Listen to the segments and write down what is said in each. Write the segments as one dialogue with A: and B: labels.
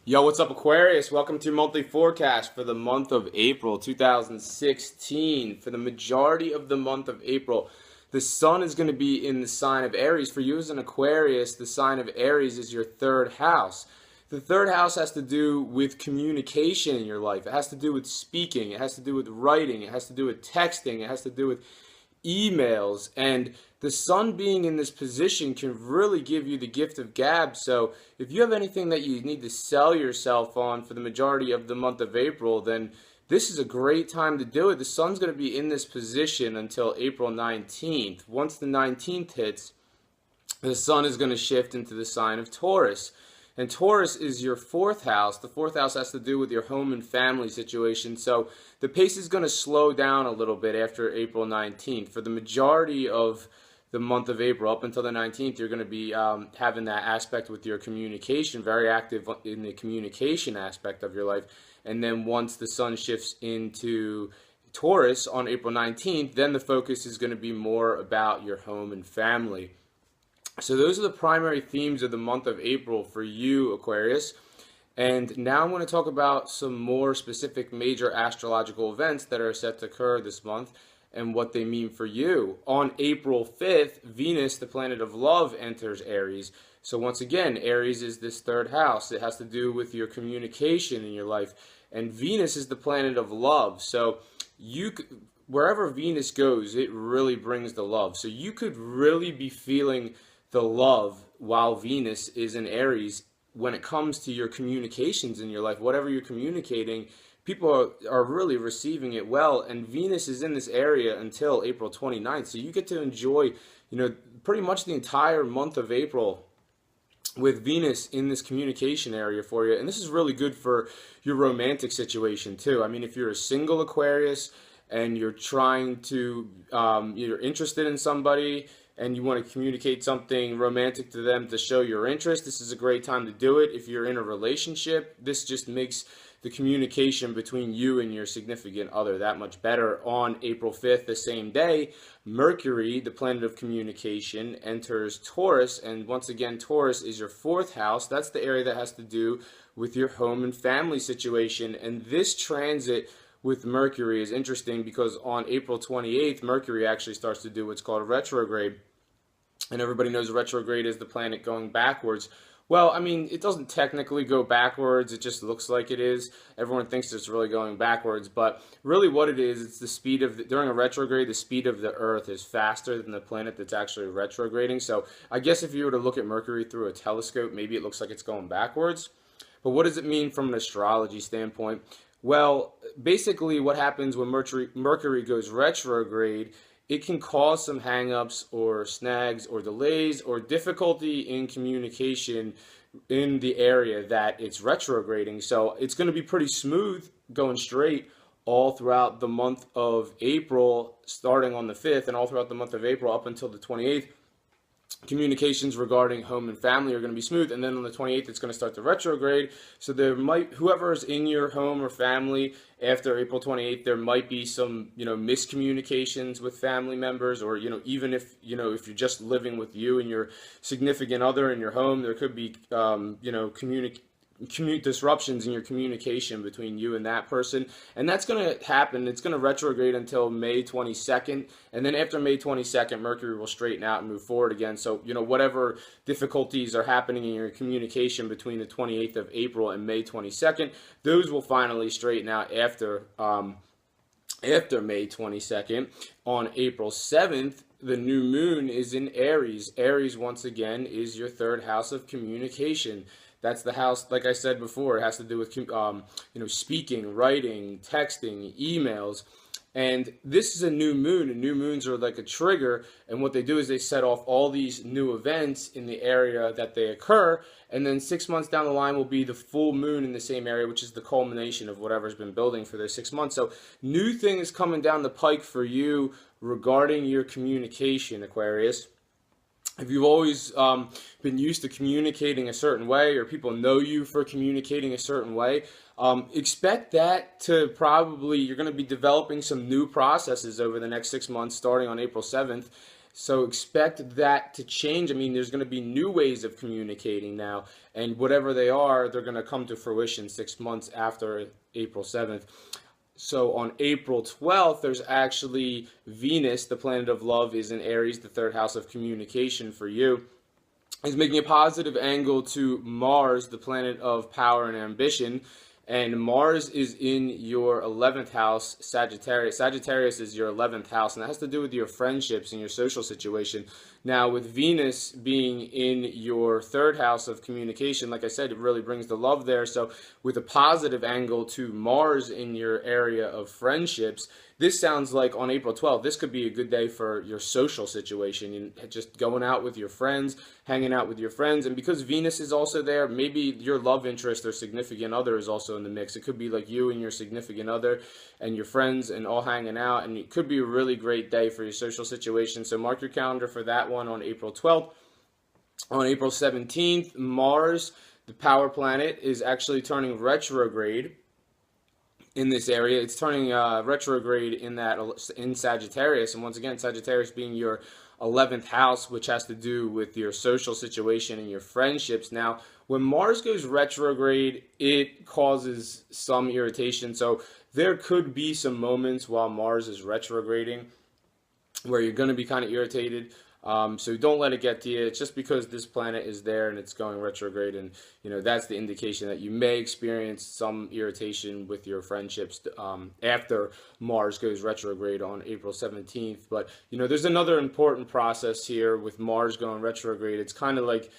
A: Yo, what's up, Aquarius? Welcome to your monthly forecast for the month of April 2016. For the majority of the month of April, the sun is going to be in the sign of Aries. For you as an Aquarius, the sign of Aries is your third house. The third house has to do with communication in your life. It has to do with speaking. It has to do with writing. It has to do with texting. It has to do with emails. And the sun being in this position can really give you the gift of gab. So if you have anything that you need to sell yourself on for the majority of the month of April, then this is a great time to do it. The sun's going to be in this position until April 19th. Once the 19th hits, the sun is going to shift into the sign of Taurus. And Taurus is your fourth house. The fourth house has to do with your home and family situation. So the pace is going to slow down a little bit after April 19th. For the majority of the month of April, up until the 19th, you're going to be having that aspect with your communication, very active in the communication aspect of your life. And then once the sun shifts into Taurus on April 19th, then the focus is going to be more about your home and family. So those are the primary themes of the month of April for you, Aquarius. And now I'm going to talk about some more specific major astrological events that are set to occur this month and what they mean for you. On April 5th, Venus, the planet of love, enters Aries. So once again, Aries is this third house. It has to do with your communication in your life. And Venus is the planet of love. So wherever Venus goes, it really brings the love. So you could really be feeling the love while Venus is in Aries when it comes to your communications in your life. Whatever you're communicating, people are really receiving it well. And Venus is in this area until April 29th. So you get to enjoy, pretty much the entire month of April with Venus in this communication area for you. And this is really good for your romantic situation too. I mean, if you're a single Aquarius and you're trying to, you're interested in somebody, and you want to communicate something romantic to them to show your interest, this is a great time to do it. If you're in a relationship, this just makes the communication between you and your significant other that much better. On April 5th, the same day, Mercury, the planet of communication, enters Taurus. And once again, Taurus is your fourth house. That's the area that has to do with your home and family situation. And this transit with Mercury is interesting because on April 28th, Mercury actually starts to do what's called a retrograde. And everybody knows retrograde is the planet going backwards. Well, I mean, it doesn't technically go backwards. It just looks like it is. Everyone thinks it's really going backwards. But really what it is, it's the speed of, during a retrograde, the speed of the Earth is faster than the planet that's actually retrograding. So I guess if you were to look at Mercury through a telescope, maybe it looks like it's going backwards. But what does it mean from an astrology standpoint? Well, basically what happens when Mercury goes retrograde, it can cause some hangups or snags or delays or difficulty in communication in the area that it's retrograding. So it's going to be pretty smooth going straight all throughout the month of April, starting on the 5th, and all throughout the month of April up until the 28th. Communications regarding home and family are going to be smooth, and then on the 28th it's going to start to retrograde. So there might, whoever's in your home or family after April 28th, there might be some miscommunications with family members, or even if if you're just living with you and your significant other in your home, there could be disruptions in your communication between you and that person. And that's going to happen. It's going to retrograde until May 22nd, and then after May 22nd, Mercury will straighten out and move forward again. So whatever difficulties are happening in your communication between the 28th of April and May 22nd, those will finally straighten out after May 22nd. On April 7th, the new moon is in Aries. Aries, once again, is your third house of communication. That's the house, like I said before, it has to do with speaking, writing, texting, emails. And this is a new moon, and new moons are like a trigger, and what they do is they set off all these new events in the area that they occur, and then 6 months down the line will be the full moon in the same area, which is the culmination of whatever's been building for those 6 months. So new things coming down the pike for you regarding your communication, Aquarius. If you've always been used to communicating a certain way, or people know you for communicating a certain way, expect that to you're going to be developing some new processes over the next 6 months starting on April 7th. So expect that to change. I mean, there's going to be new ways of communicating now, and whatever they are, they're going to come to fruition 6 months after April 7th. So on April 12th, there's actually Venus, the planet of love, is in Aries, the third house of communication for you. Is making a positive angle to Mars, the planet of power and ambition. And Mars is in your 11th house, Sagittarius. Sagittarius is your 11th house, and that has to do with your friendships and your social situation. Now, with Venus being in your third house of communication, like I said, it really brings the love there. So with a positive angle to Mars in your area of friendships, this sounds like on April 12th, this could be a good day for your social situation. You just going out with your friends, hanging out with your friends. And because Venus is also there, maybe your love interest or significant other is also in the mix. It could be like you and your significant other and your friends and all hanging out. And it could be a really great day for your social situation. So mark your calendar for that one on April 12th. On April 17th, Mars, the power planet, is actually turning retrograde in this area. It's turning retrograde in Sagittarius, and once again, Sagittarius being your 11th house, which has to do with your social situation and your friendships. Now, when Mars goes retrograde, it causes some irritation. So there could be some moments while Mars is retrograding where you're going to be kind of irritated. So don't let it get to you. It's just because this planet is there and it's going retrograde, and that's the indication that you may experience some irritation with your friendships after Mars goes retrograde on April 17th. But there's another important process here with Mars going retrograde. It's kind of like,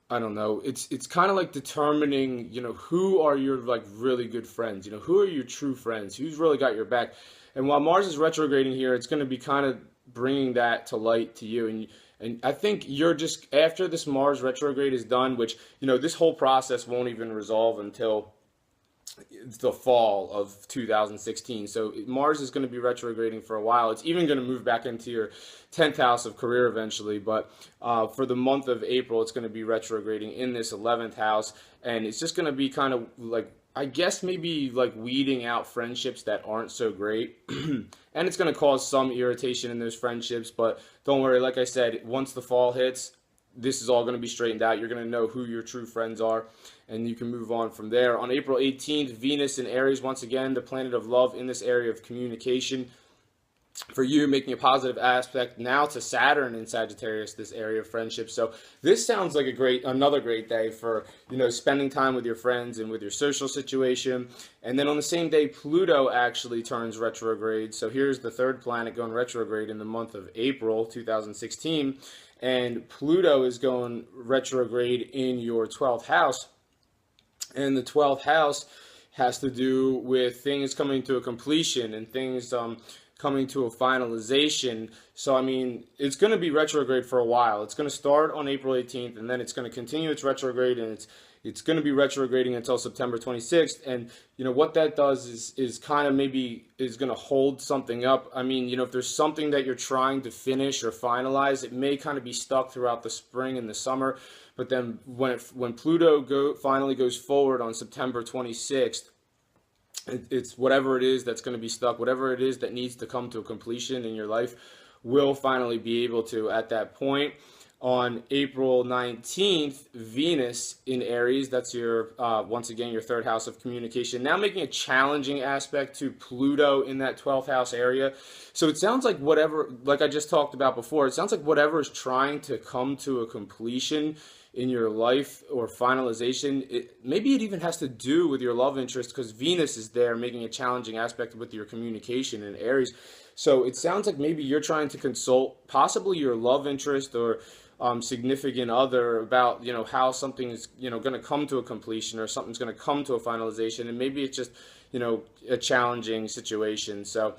A: I don't know, it's kind of like determining who are your really good friends, who are your true friends, who's really got your back. And while Mars is retrograding here, it's going to be kind of bringing that to light to you. And I think you're just, after this Mars retrograde is done, which this whole process won't even resolve until the fall of 2016. So Mars is going to be retrograding for a while. It's even going to move back into your 10th house of career eventually, but for the month of April, it's going to be retrograding in this 11th house, and it's just going to be kind of like, I guess maybe like weeding out friendships that aren't so great. And it's going to cause some irritation in those friendships, but don't worry. Like I said, once the fall hits, this is all going to be straightened out. You're going to know who your true friends are, and you can move on from there. On April 18th, Venus in Aries, once again, the planet of love in this area of communication. For you, making a positive aspect now to Saturn in Sagittarius, this area of friendship. So this sounds like another great day for spending time with your friends and with your social situation. And then on the same day, Pluto actually turns retrograde. So here's the third planet going retrograde in the month of April 2016, and Pluto is going retrograde in your 12th house. And the 12th house has to do with things coming to a completion and things coming to a finalization. So, I mean, it's going to be retrograde for a while. It's going to start on April 18th, and then it's going to continue its retrograde, and it's going to be retrograding until September 26th. And, what that does is kind of maybe is going to hold something up. I mean, if there's something that you're trying to finish or finalize, it may kind of be stuck throughout the spring and the summer. But then when Pluto finally goes forward on September 26th, it's whatever it is that's going to be stuck, whatever it is that needs to come to a completion in your life will finally be able to at that point. On April 19th, Venus in Aries, that's your, once again, your third house of communication, now making a challenging aspect to Pluto in that 12th house area. So it sounds like whatever, like I just talked about before, it sounds like whatever is trying to come to a completion in your life or finalization, maybe it even has to do with your love interest, because Venus is there making a challenging aspect with your communication in Aries. So it sounds like maybe you're trying to consult possibly your love interest or significant other about how something is going to come to a completion, or something's going to come to a finalization, and maybe it's just a challenging situation. So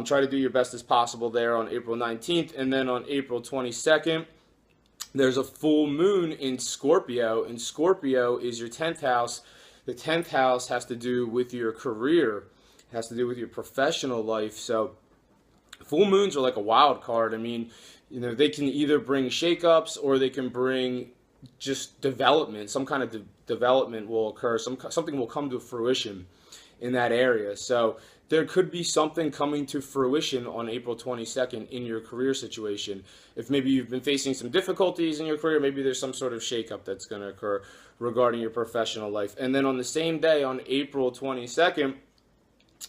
A: try to do your best as possible there on April 19th. And then on April 22nd, there's a full moon in Scorpio, and Scorpio is your 10th house. The 10th house has to do with your career, it has to do with your professional life. So full moons are like a wild card. I mean, they can either bring shakeups or they can bring just development. Some kind of development will occur. Something will come to fruition in that area. So there could be something coming to fruition on April 22nd in your career situation. If maybe you've been facing some difficulties in your career, maybe there's some sort of shakeup that's going to occur regarding your professional life. And then on the same day, on April 22nd,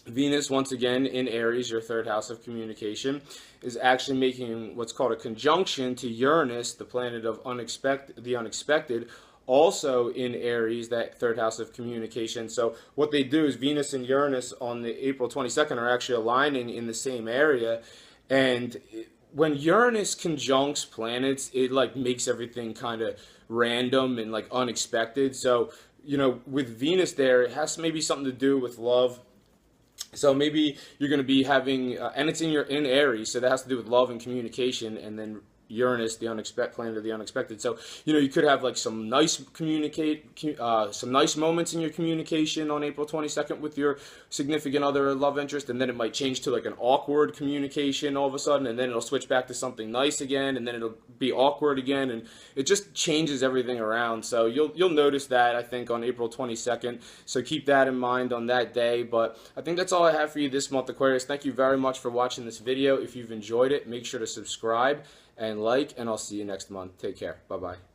A: Venus, once again in Aries, your third house of communication, is actually making what's called a conjunction to Uranus, the planet of the unexpected, also in Aries, that third house of communication. So what they do is Venus and Uranus on the April 22nd are actually aligning in the same area. And when Uranus conjuncts planets, it like makes everything kind of random and like unexpected. So, you know, with Venus there, it has maybe something to do with love. So maybe you're going to be having, and it's in Aries, so that has to do with love and communication, and then Uranus, the planet of the unexpected. So, you know, you could have like some nice moments in your communication on April 22nd with your significant other or love interest, and then it might change to like an awkward communication all of a sudden, and then it'll switch back to something nice again, and then it'll be awkward again, and it just changes everything around. So you'll notice that, I think, on April 22nd. So keep that in mind on that day. But I think that's all I have for you this month, Aquarius. Thank you very much for watching this video. If you've enjoyed it, make sure to subscribe and like, and I'll see you next month. Take care. Bye-bye.